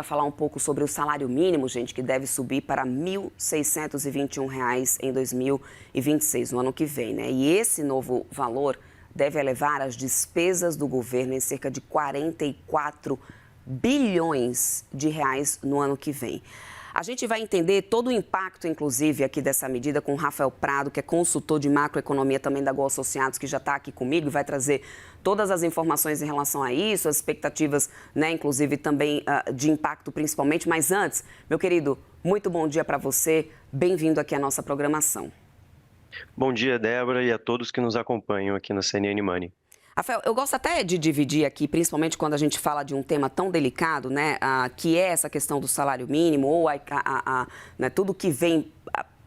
para falar um pouco sobre o salário mínimo, gente, que deve subir para R$ 1.621 em 2026, no ano que vem, né? E esse novo valor deve elevar as despesas do governo em cerca de 44 bilhões de reais no ano que vem. A gente vai entender todo o impacto, inclusive, aqui dessa medida com o Rafael Prado, que é consultor de macroeconomia também da Gol Associados, que já está aqui comigo e vai trazer todas as informações em relação a isso, as expectativas, né, inclusive também de impacto principalmente. Mas antes, meu querido, muito bom dia para você, bem-vindo aqui à nossa programação. Bom dia, Débora, e a todos que nos acompanham aqui na CNN Money. Rafael, eu gosto até de dividir aqui, principalmente quando a gente fala de um tema tão delicado, né, que é essa questão do salário mínimo ou né, tudo que vem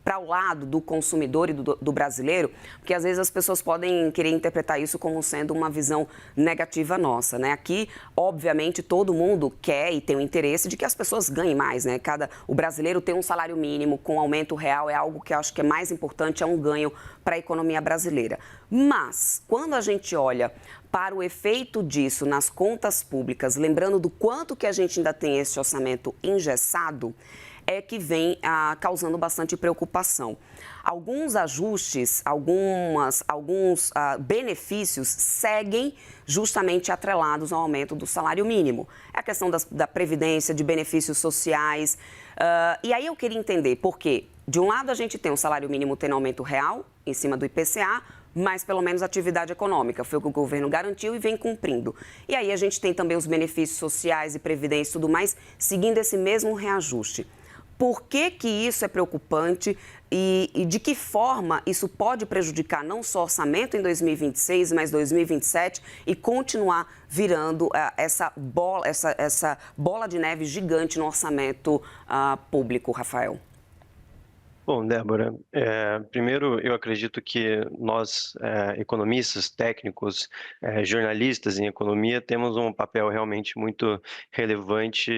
para o lado do consumidor e do brasileiro, porque às vezes as pessoas podem querer interpretar isso como sendo uma visão negativa nossa, né? Aqui, obviamente, todo mundo quer e tem o interesse de que as pessoas ganhem mais, né? O brasileiro ter um salário mínimo com aumento real é algo que eu acho que é mais importante, é um ganho para a economia brasileira. Mas, quando a gente olha para o efeito disso nas contas públicas, lembrando do quanto que a gente ainda tem esse orçamento engessado, é que vem causando bastante preocupação. Alguns ajustes, alguns benefícios seguem justamente atrelados ao aumento do salário mínimo. É a questão da previdência, de benefícios sociais. E aí eu queria entender por quê. De um lado, a gente tem o salário mínimo tendo aumento real, em cima do IPCA, mas pelo menos atividade econômica, foi o que o governo garantiu e vem cumprindo. E aí a gente tem também os benefícios sociais e previdência e tudo mais, seguindo esse mesmo reajuste. Por que que isso é preocupante e de que forma isso pode prejudicar não só o orçamento em 2026, mas 2027 e continuar virando essa bola de neve gigante no orçamento público, Rafael? Bom, Débora, primeiro eu acredito que nós, economistas, técnicos, jornalistas em economia, temos um papel realmente muito relevante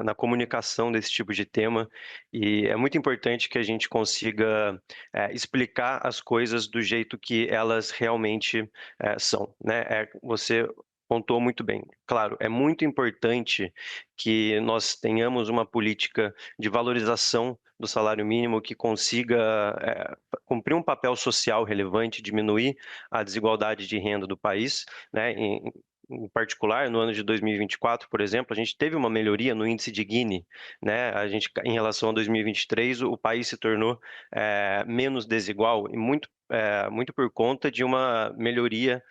na comunicação desse tipo de tema e é muito importante que a gente consiga explicar as coisas do jeito que elas realmente são, né? Você pontuou muito bem. Claro, é muito importante que nós tenhamos uma política de valorização do salário mínimo que consiga cumprir um papel social relevante, diminuir a desigualdade de renda do país, né? Em particular, no ano de 2024, por exemplo, a gente teve uma melhoria no índice de Gini, né? Em relação a 2023, o país se tornou menos desigual e muito por conta de uma melhoria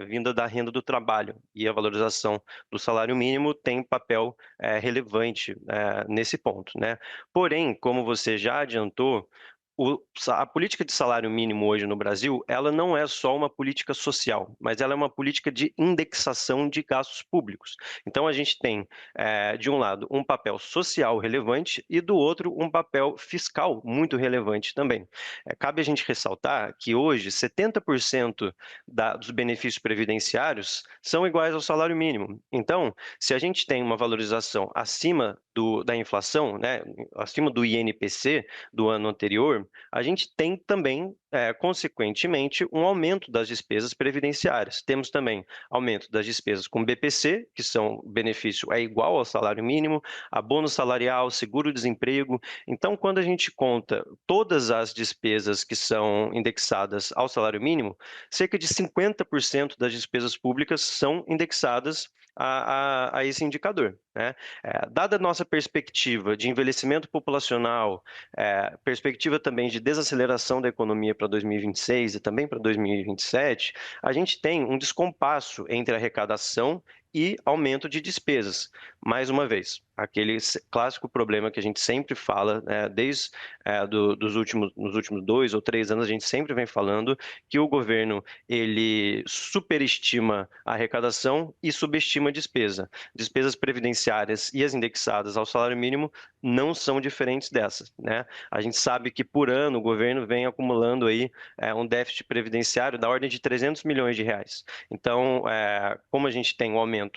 vinda da renda do trabalho e a valorização do salário mínimo tem papel relevante nesse ponto, né? Porém, como você já adiantou, a política de salário mínimo hoje no Brasil, ela não é só uma política social, mas ela é uma política de indexação de gastos públicos. Então, a gente tem, de um lado, um papel social relevante e, do outro, um papel fiscal muito relevante também. Cabe a gente ressaltar que hoje 70% dos benefícios previdenciários são iguais ao salário mínimo. Então, se a gente tem uma valorização acima da inflação, né, acima do INPC do ano anterior, a gente tem também, consequentemente, um aumento das despesas previdenciárias. Temos também aumento das despesas com BPC, que são benefício é igual ao salário mínimo, abono salarial, seguro-desemprego. Então, quando a gente conta todas as despesas que são indexadas ao salário mínimo, cerca de 50% das despesas públicas são indexadas a esse indicador, né? Dada a nossa perspectiva de envelhecimento populacional, perspectiva também de desaceleração da economia para 2026 e também para 2027, a gente tem um descompasso entre arrecadação e aumento de despesas. Mais uma vez, aquele clássico problema que a gente sempre fala, desde nos últimos 2 ou 3 anos, a gente sempre vem falando que o governo ele superestima a arrecadação e subestima a despesa. Despesas previdenciárias e as indexadas ao salário mínimo não são diferentes dessas, né? A gente sabe que por ano o governo vem acumulando aí um déficit previdenciário da ordem de 300 milhões de reais. Então, como a gente tem um aumento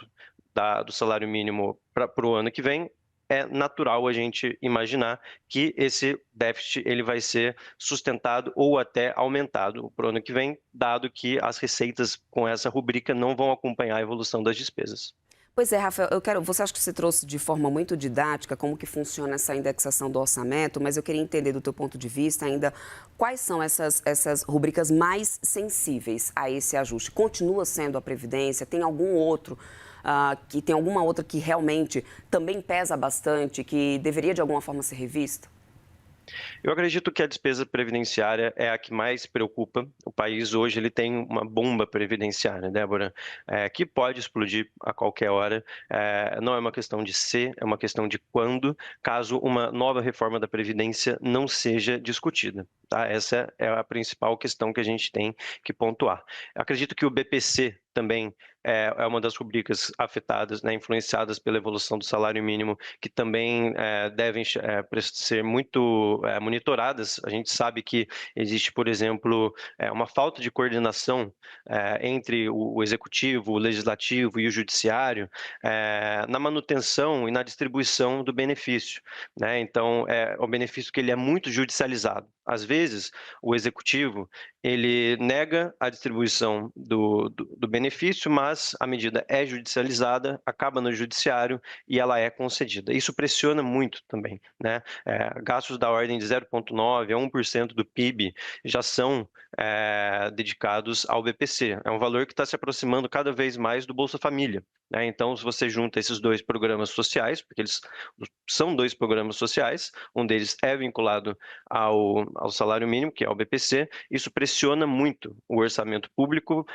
do salário mínimo para o ano que vem, é natural a gente imaginar que esse déficit ele vai ser sustentado ou até aumentado para o ano que vem, dado que as receitas com essa rubrica não vão acompanhar a evolução das despesas. Pois é, Rafael, você acha que você trouxe de forma muito didática como que funciona essa indexação do orçamento, mas eu queria entender do teu ponto de vista ainda quais são essas rubricas mais sensíveis a esse ajuste. Continua sendo a Previdência? Tem algum outro, que tem alguma outra que realmente também pesa bastante, que deveria de alguma forma ser revista? Eu acredito que a despesa previdenciária é a que mais preocupa. O país hoje ele tem uma bomba previdenciária, Débora, que pode explodir a qualquer hora. Não é uma questão de se, é uma questão de quando, caso uma nova reforma da Previdência não seja discutida. Tá? Essa é a principal questão que a gente tem que pontuar. Eu acredito que o BPC também é uma das rubricas afetadas, né, influenciadas pela evolução do salário mínimo, que também devem ser muito monitoradas. A gente sabe que existe, por exemplo, uma falta de coordenação entre o executivo, o legislativo e o judiciário na manutenção e na distribuição do benefício, né? Então, o benefício que ele é muito judicializado. Às vezes, o executivo ele nega a distribuição do benefício, mas a medida é judicializada, acaba no judiciário e ela é concedida. Isso pressiona muito também, né? Gastos da ordem de 0,9% a 1% do PIB já são dedicados ao BPC. É um valor que está se aproximando cada vez mais do Bolsa Família, né? Então, se você junta esses dois programas sociais, porque eles são dois programas sociais, um deles é vinculado ao salário mínimo, que é o BPC, isso pressiona muito o orçamento público,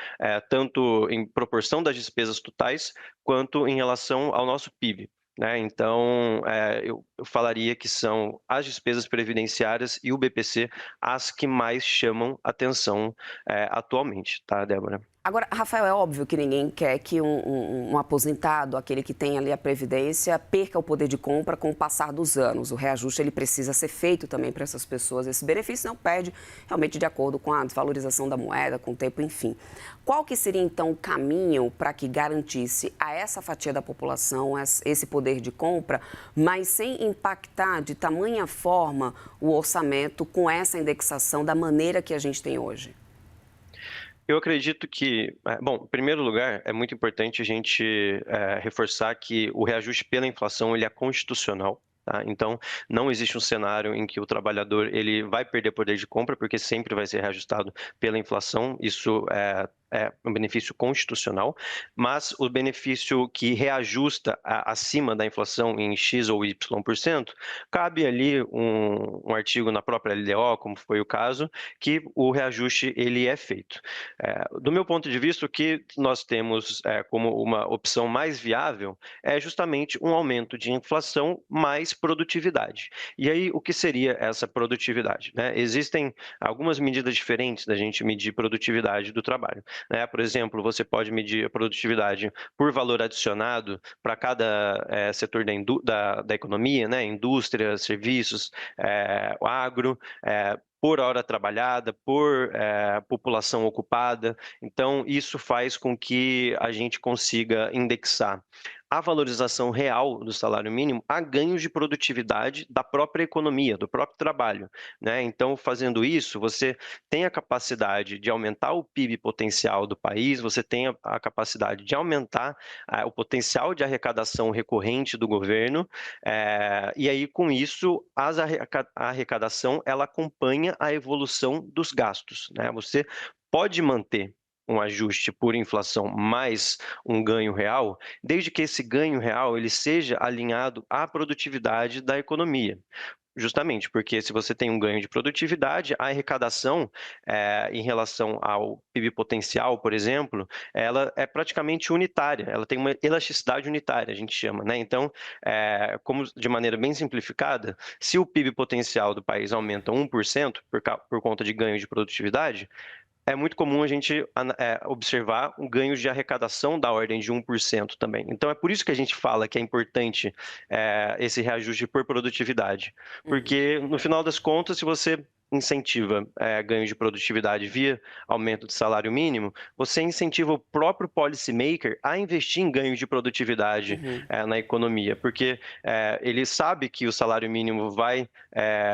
tanto em proporção das despesas totais, quanto em relação ao nosso PIB. Né? Então, eu falaria que são as despesas previdenciárias e o BPC as que mais chamam atenção atualmente, tá, Débora? Agora, Rafael, é óbvio que ninguém quer que um aposentado, aquele que tem ali a Previdência, perca o poder de compra com o passar dos anos. O reajuste ele precisa ser feito também para essas pessoas. Esse benefício não perde realmente de acordo com a desvalorização da moeda, com o tempo, enfim. Qual que seria, então, o caminho para que garantisse a essa fatia da população esse poder de compra, mas sem impactar de tamanha forma o orçamento com essa indexação da maneira que a gente tem hoje? Eu acredito que, bom, em primeiro lugar, é muito importante a gente reforçar que o reajuste pela inflação ele é constitucional. Tá? Então, não existe um cenário em que o trabalhador ele vai perder poder de compra, porque sempre vai ser reajustado pela inflação. Isso é um benefício constitucional, mas o benefício que reajusta acima da inflação em X ou Y%, cabe ali um artigo na própria LDO, como foi o caso, que o reajuste ele é feito. Do meu ponto de vista, o que nós temos como uma opção mais viável é justamente um aumento de inflação mais produtividade. E aí, o que seria essa produtividade? Né? Existem algumas medidas diferentes da gente medir produtividade do trabalho. Né? Por exemplo, você pode medir a produtividade por valor adicionado para cada setor da economia, né? Indústria, serviços, o agro, por hora trabalhada, por população ocupada. Então, isso faz com que a gente consiga indexar a valorização real do salário mínimo a ganhos de produtividade da própria economia, do próprio trabalho, né? Então, fazendo isso, você tem a capacidade de aumentar o PIB potencial do país, você tem a capacidade de aumentar o potencial de arrecadação recorrente do governo, e aí, com isso, a arrecadação ela acompanha a evolução dos gastos, né? Você pode manter um ajuste por inflação mais um ganho real, desde que esse ganho real ele seja alinhado à produtividade da economia. Justamente, porque se você tem um ganho de produtividade, a arrecadação em relação ao PIB potencial, por exemplo, ela é praticamente unitária, ela tem uma elasticidade unitária, a gente chama, né? Então, como de maneira bem simplificada, se o PIB potencial do país aumenta 1% por conta de ganho de produtividade, é muito comum a gente observar um ganho de arrecadação da ordem de 1% também. Então, é por isso que a gente fala que é importante esse reajuste por produtividade. Porque, no final das contas, se você incentiva ganho de produtividade via aumento de salário mínimo, você incentiva o próprio policymaker a investir em ganho de produtividade na economia, porque ele sabe que o salário mínimo vai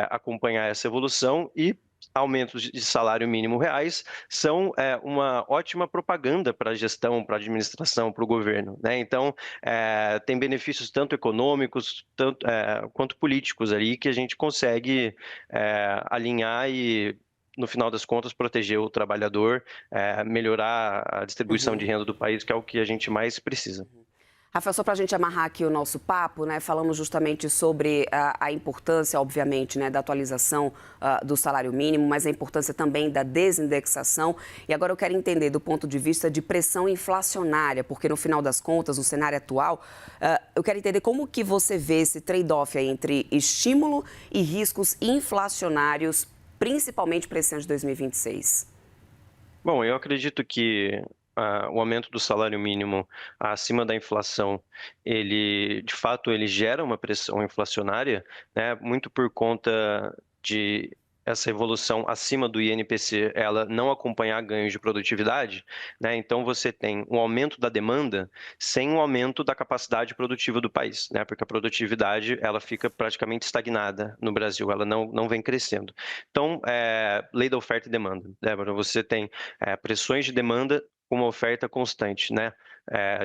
acompanhar essa evolução e aumentos de salário mínimo reais são uma ótima propaganda para a gestão, para a administração, para o governo, né? Então, tem benefícios tanto econômicos quanto políticos ali que a gente consegue alinhar e, no final das contas, proteger o trabalhador, melhorar a distribuição de Uhum. renda do país, que é o que a gente mais precisa. Rafael, só para a gente amarrar aqui o nosso papo, né? Falamos justamente sobre a importância, obviamente, né, da atualização do salário mínimo, mas a importância também da desindexação. E agora eu quero entender do ponto de vista de pressão inflacionária, porque no final das contas, no cenário atual, eu quero entender como que você vê esse trade-off aí entre estímulo e riscos inflacionários, principalmente para esse ano de 2026. Bom, eu acredito que o aumento do salário mínimo acima da inflação, de fato, ele gera uma pressão inflacionária, né, muito por conta de essa evolução acima do INPC, ela não acompanhar ganhos de produtividade, né? Então você tem um aumento da demanda sem um aumento da capacidade produtiva do país, né? Porque a produtividade ela fica praticamente estagnada no Brasil, ela não vem crescendo. Então, lei da oferta e demanda, Débora, você tem pressões de demanda com uma oferta constante, né?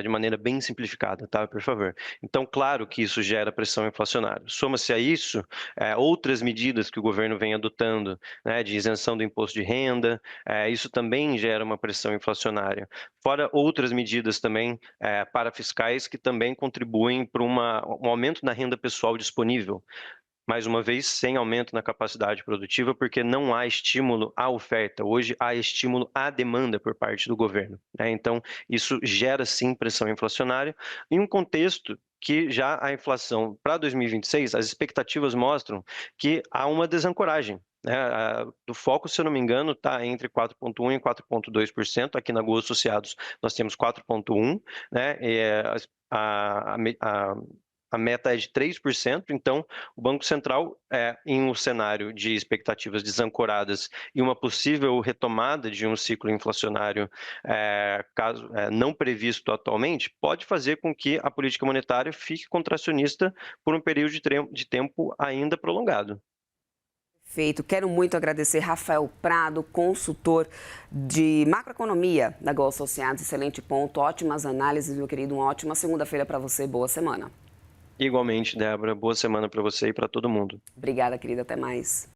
De maneira bem simplificada, tá? Por favor. Então, claro que isso gera pressão inflacionária. Soma-se a isso outras medidas que o governo vem adotando, né, de isenção do imposto de renda, isso também gera uma pressão inflacionária. Fora outras medidas também parafiscais que também contribuem para um aumento na renda pessoal disponível. Mais uma vez, sem aumento na capacidade produtiva, porque não há estímulo à oferta. Hoje, há estímulo à demanda por parte do governo, né? Então, isso gera, sim, pressão inflacionária, em um contexto que já a inflação para 2026, as expectativas mostram que há uma desancoragem, né? O foco, se eu não me engano, está entre 4,1% e 4,2%. Aqui na Gold Associados, nós temos 4,1%, né? A, a, a meta é de 3%, então o Banco Central, em um cenário de expectativas desancoradas e uma possível retomada de um ciclo inflacionário, caso não previsto atualmente, pode fazer com que a política monetária fique contracionista por um período de tempo ainda prolongado. Perfeito. Quero muito agradecer Rafael Prado, consultor de macroeconomia da Gol Associados. Excelente ponto, ótimas análises, meu querido. Uma ótima segunda-feira para você. Boa semana. Igualmente, Débora, boa semana para você e para todo mundo. Obrigada, querida. Até mais.